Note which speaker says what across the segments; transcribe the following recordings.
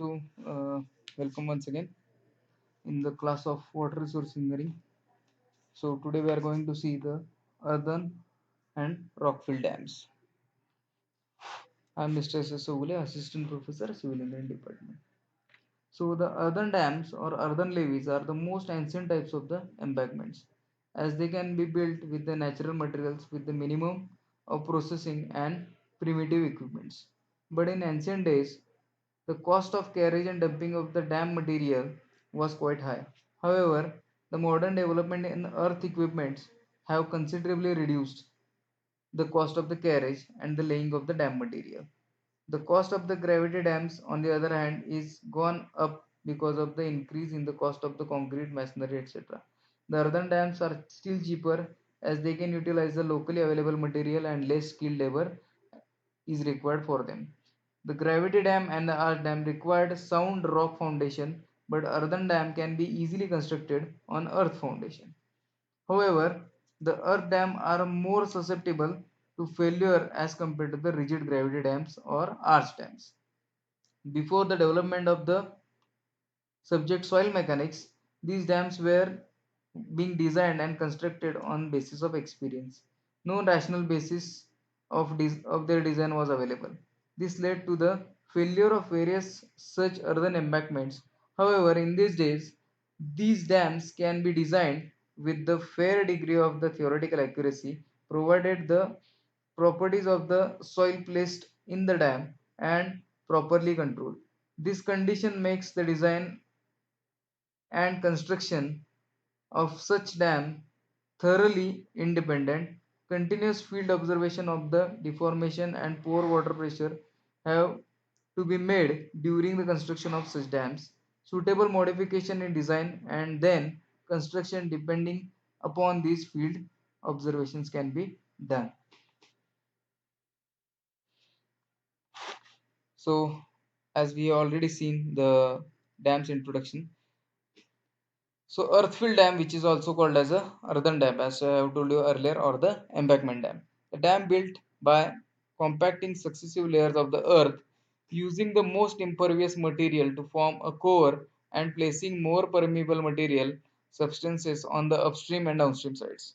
Speaker 1: So, welcome once again in the class of water resource engineering. So, today we are going to see the earthen and rockfill dams. I am Mr. S. S. Ogule, Assistant Professor, Civil Engineering Department. So, the earthen dams or earthen levees are the most ancient types of the embankments, as they can be built with the natural materials with the minimum of processing and primitive equipments. But in ancient days, the cost of carriage and dumping of the dam material was quite high. However, the modern development in earth equipments have considerably reduced the cost of the carriage and the laying of the dam material. The cost of the gravity dams, on the other hand, is gone up because of the increase in the cost of the concrete, masonry, etc. The earthen dams are still cheaper as they can utilize the locally available material and less skilled labor is required for them. The gravity dam and the arch dam required sound rock foundation, but earthen dam can be easily constructed on earth foundation. However, the earth dam are more susceptible to failure as compared to the rigid gravity dams or arch dams. Before the development of the subject soil mechanics, these dams were being designed and constructed on basis of experience. No rational basis of their design was available. This led to the failure of various such earthen embankments. However, in these days, these dams can be designed with the fair degree of the theoretical accuracy provided the properties of the soil placed in the dam and properly controlled. This condition makes the design and construction of such dam thoroughly independent. Continuous field observation of the deformation and pore water pressure have to be made during the construction of such dams. Suitable modification in design and then construction depending upon these field observations can be done. So, as we have already seen the dam's introduction, so Earthfill Dam, which is also called as a earthen dam, as I have told you earlier, or the embankment dam. The dam built by compacting successive layers of the earth using the most impervious material to form a core and placing more permeable material substances on the upstream and downstream sides.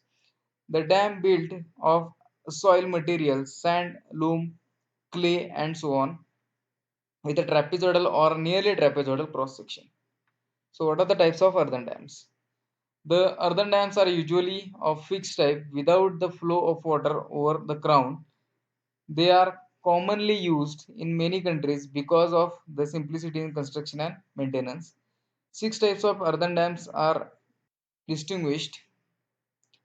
Speaker 1: The dam built of soil materials, sand, loam, clay, and so on, with a trapezoidal or nearly trapezoidal cross section. So, what are the types of earthen dams? The earthen dams are usually of fixed type without the flow of water over the ground. They are commonly used in many countries because of the simplicity in construction and maintenance. Six types of earthen dams are distinguished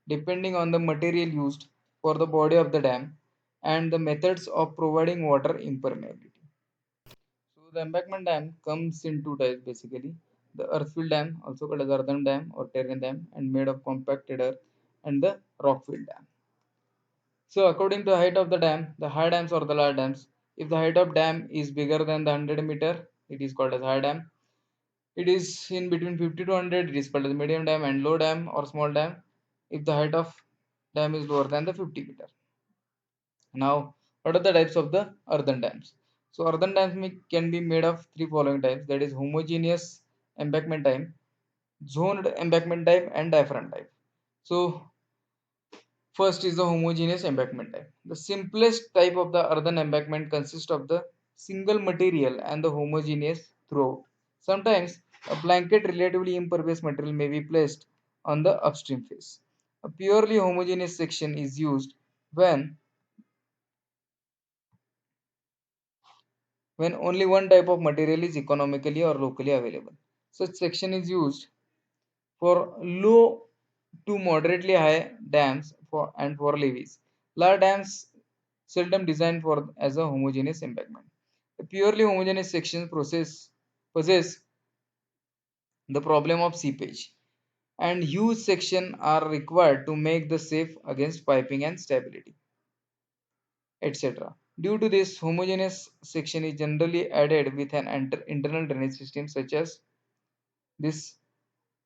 Speaker 1: depending on the material used for the body of the dam and the methods of providing water impermeability. So the embankment dam comes in two types basically. The earthfill dam, also called as earthen dam or terrain dam, and made of compacted earth, and the rockfill dam. So according to the height of the dam, the high dams or the large dams, if the height of dam is bigger than the 100 meter, it is called as high dam. It is in between 50 to 100, it is called as medium dam, and low dam or small dam if the height of dam is lower than the 50 meter. Now, what are the types of the earthen dams? So, earthen dams can be made of three following types, that is homogeneous embankment type, zoned embankment type, and diaphragm type. So, first is the homogeneous embankment type. The simplest type of the earthen embankment consists of the single material and the homogeneous throughout. Sometimes a blanket relatively impervious material may be placed on the upstream face. A purely homogeneous section is used when only one type of material is economically or locally available. Such section is used for low to moderately high dams and for levees. Large dams seldom designed for as a homogeneous embankment. The purely homogeneous sections possess the problem of seepage, and huge sections are required to make the safe against piping and stability, etc. Due to this, homogeneous section is generally added with an internal drainage system such as this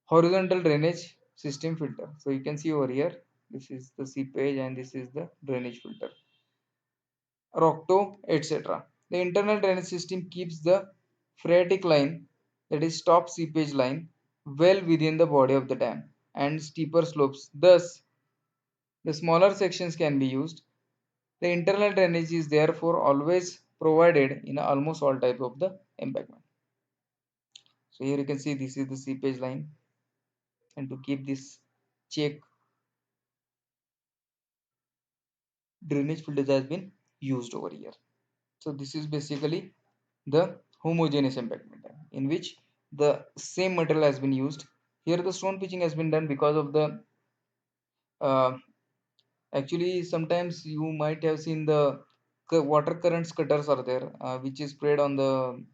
Speaker 1: horizontal drainage system filter. So you can see over here, this is the seepage and this is the drainage filter, Rocto, etc. The internal drainage system keeps the phreatic line, that is top seepage line, well within the body of the dam, and steeper slopes. Thus, the smaller sections can be used. The internal drainage is therefore always provided in almost all types of the embankment. So here you can see this is the seepage line, and to keep this check, drainage filters has been used over here. So this is basically the homogeneous embankment in which the same material has been used. Here the stone pitching has been done because of the uh, actually sometimes you might have seen the water currents cutters are there, which is sprayed on the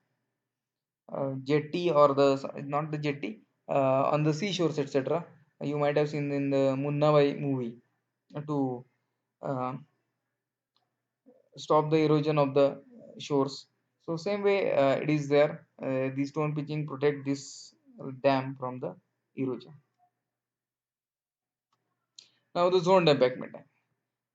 Speaker 1: jetty or the not the jetty, on the seashores, etc. You might have seen in the Munna Bhai movie to uh, stop the erosion of the shores. So same way it is there. The stone pitching protect this dam from the erosion. Now the zoned embankment.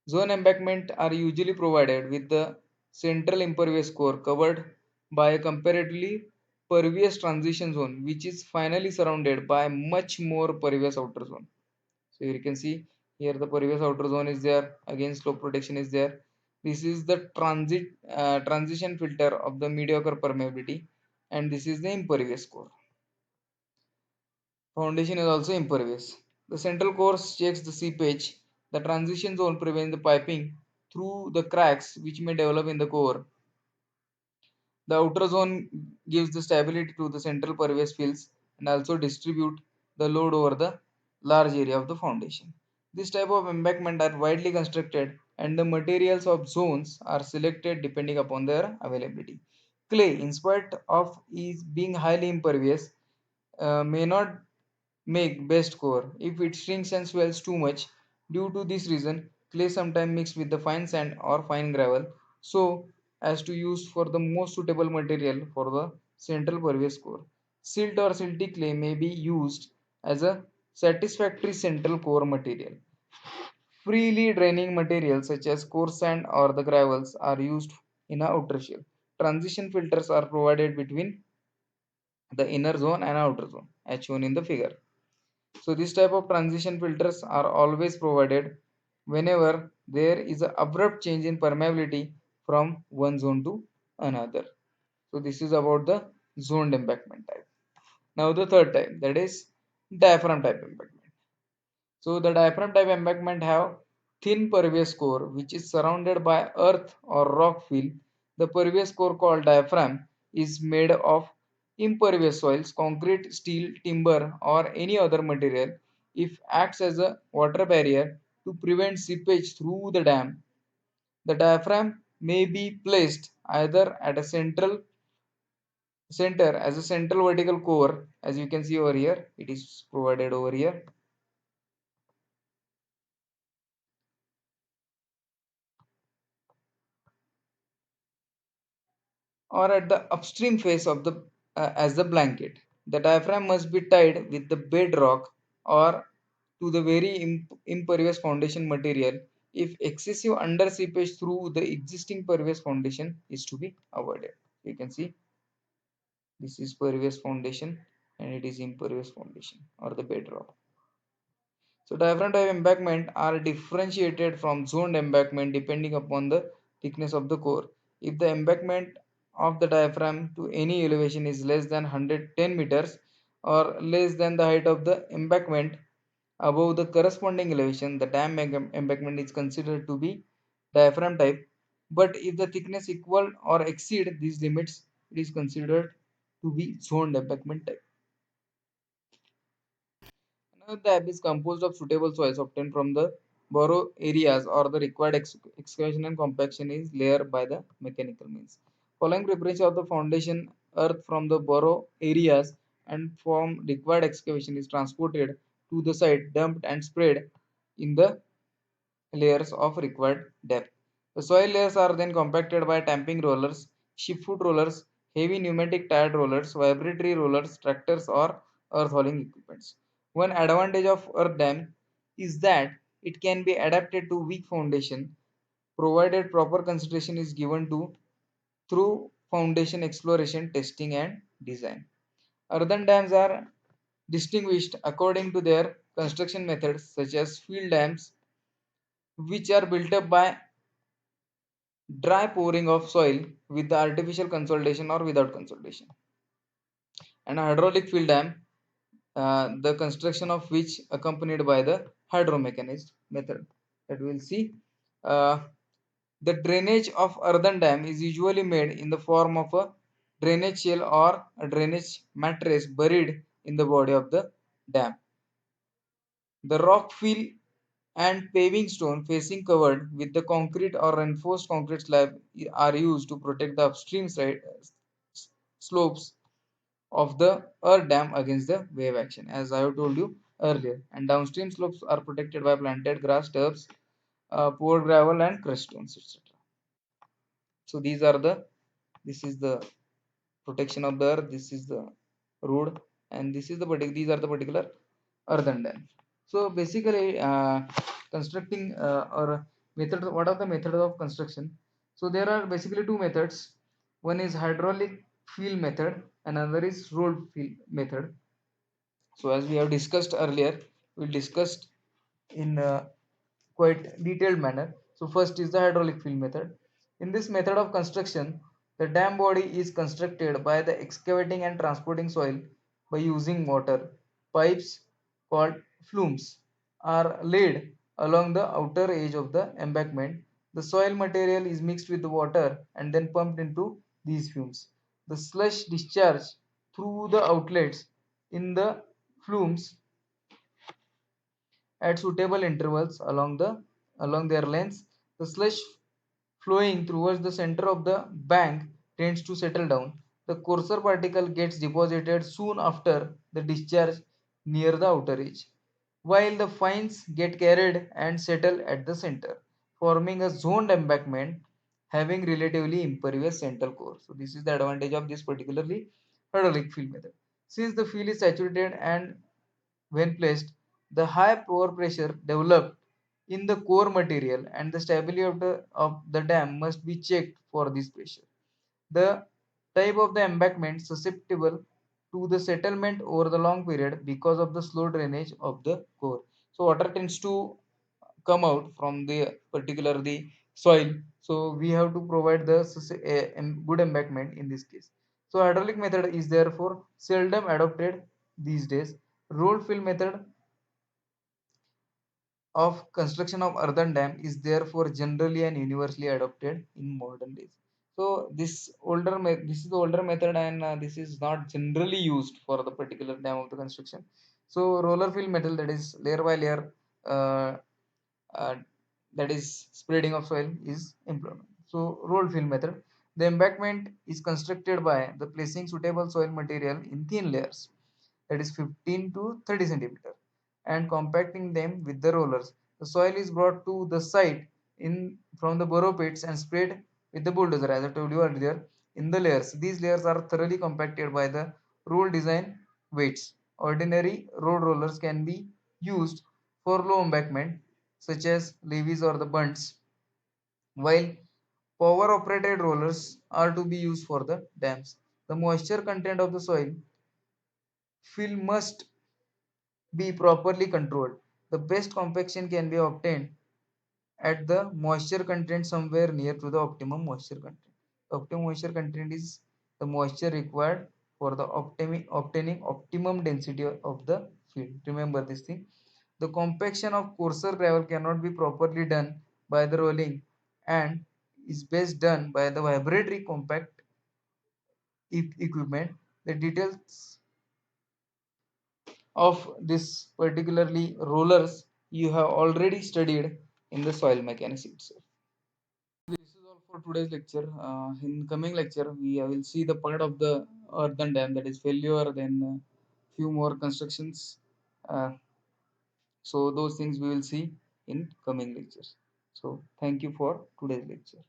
Speaker 1: Zone embankment are usually provided with the central impervious core covered by a comparatively pervious transition zone, which is finally surrounded by much more pervious outer zone. So you can see here the pervious outer zone is there, again slope protection is there. This is the transition filter of the mediocre permeability, and this is the impervious core. Foundation is also impervious. The central core checks the seepage. The transition zone prevents the piping through the cracks which may develop in the core. The outer zone gives the stability to the central pervious fields and also distribute the load over the large area of the foundation. This type of embankment are widely constructed and the materials of zones are selected depending upon their availability. Clay, in spite of is being highly impervious, may not make best core if it shrinks and swells too much. Due to this reason, clay sometimes mixed with the fine sand or fine gravel so as to use for the most suitable material for the central pervious core. Silt or silty clay may be used as a satisfactory central core material. Freely draining materials such as coarse sand or the gravels are used in a outer shell. Transition filters are provided between the inner zone and outer zone as shown in the figure. So this type of transition filters are always provided whenever there is an abrupt change in permeability from one zone to another. So this is about the zoned embankment type. Now the third type, that is diaphragm type embankment. So the diaphragm type embankment have thin pervious core which is surrounded by earth or rock fill. The pervious core called diaphragm is made of impervious soils, concrete, steel, timber or any other material. If acts as a water barrier to prevent seepage through the dam, the diaphragm may be placed either at a center as a central vertical core, as you can see over here, it is provided over here, or at the upstream face of the as the blanket. The diaphragm must be tied with the bedrock or to the very impervious foundation material if excessive under seepage through the existing pervious foundation is to be avoided. You can see this is pervious foundation and it is impervious foundation or the bedrock. So diaphragm type embankment are differentiated from zoned embankment depending upon the thickness of the core. If the embankment of the diaphragm to any elevation is less than 110 meters or less than the height of the embankment above the corresponding elevation, the dam embankment is considered to be diaphragm type. But if the thickness equal or exceed these limits, it is considered to be zoned embankment type. Another type is composed of suitable soils obtained from the borrow areas or the required excavation and compaction is layered by the mechanical means. Following preparation of the foundation, earth from the borrow areas and from required excavation is transported to the site, dumped and spread in the layers of required depth. The soil layers are then compacted by tamping rollers, ship foot rollers, heavy pneumatic tired rollers, vibratory rollers, tractors, or earth hauling equipments. One advantage of earth dam is that it can be adapted to weak foundation provided proper consideration is given to through foundation exploration, testing, and design. Earthen dams are distinguished according to their construction methods, such as field dams, which are built up by dry pouring of soil with the artificial consolidation or without consolidation, and a hydraulic field dam, the construction of which accompanied by the hydromechanism method that we will see. Uh, the drainage of earthen dam is usually made in the form of a drainage shell or a drainage mattress buried in the body of the dam. The rock fill and paving stone facing covered with the concrete or reinforced concrete slab are used to protect the upstream side slopes of the earth dam against the wave action, as I have told you earlier. And downstream slopes are protected by planted grass, turbs, poured gravel, and crushed stones, etc. So this is the protection of the earth. This is the road, and these are the particular earthen dam. So basically, constructing or method. What are the methods of construction? So there are basically two methods. One is hydraulic fill method, another is rolled fill method. So as we have discussed earlier, we discussed in quite detailed manner. So first is the hydraulic fill method. In this method of construction, the dam body is constructed by the excavating and transporting soil by using water. Pipes called flumes are laid along the outer edge of the embankment. The soil material is mixed with the water and then pumped into these fumes. The slush discharge through the outlets in the flumes at suitable intervals along their lengths. The slush flowing towards the center of the bank tends to settle down. The coarser particle gets deposited soon after the discharge near the outer edge, while the fines get carried and settle at the center, forming a zoned embankment having relatively impervious central core. So this is the advantage of this particularly hydraulic fill method. Since the fill is saturated and when placed, the high pore pressure developed in the core material and the stability of the dam must be checked for this pressure. The type of the embankment susceptible to the settlement over the long period because of the slow drainage of the core. So water tends to come out from the particular the soil. So we have to provide the good embankment in this case. So hydraulic method is therefore seldom adopted these days. Roll fill method of construction of earthen dam is therefore generally and universally adopted in modern days. So this is the older method, and this is not generally used for the particular dam of the construction. So roller fill method, that is layer by layer, uh, uh, that is spreading of soil, is employed. So roll fill method, the embankment is constructed by the placing suitable soil material in thin layers, that is 15 to 30 centimeter, and compacting them with the rollers. The soil is brought to the site in from the burrow pits and spread with the bulldozer, as I told you earlier, in the layers. These layers are thoroughly compacted by the roll design weights. Ordinary road rollers can be used for low embankment, such as levees or the bunts, while power operated rollers are to be used for the dams. The moisture content of the soil fill must be properly controlled. The best compaction can be obtained at the moisture content somewhere near to the optimum moisture content. The optimum moisture content is the moisture required for the obtaining optimum density of the field. Remember this thing. The compaction of coarser gravel cannot be properly done by the rolling and is best done by the vibratory compact equipment. The details of this particularly rollers you have already studied in the soil mechanics itself. This is all for today's lecture. In coming lecture, we will see the part of the earthen dam, that is failure, then few more constructions. Uh, so those things we will see in coming lectures. So thank you for today's lecture.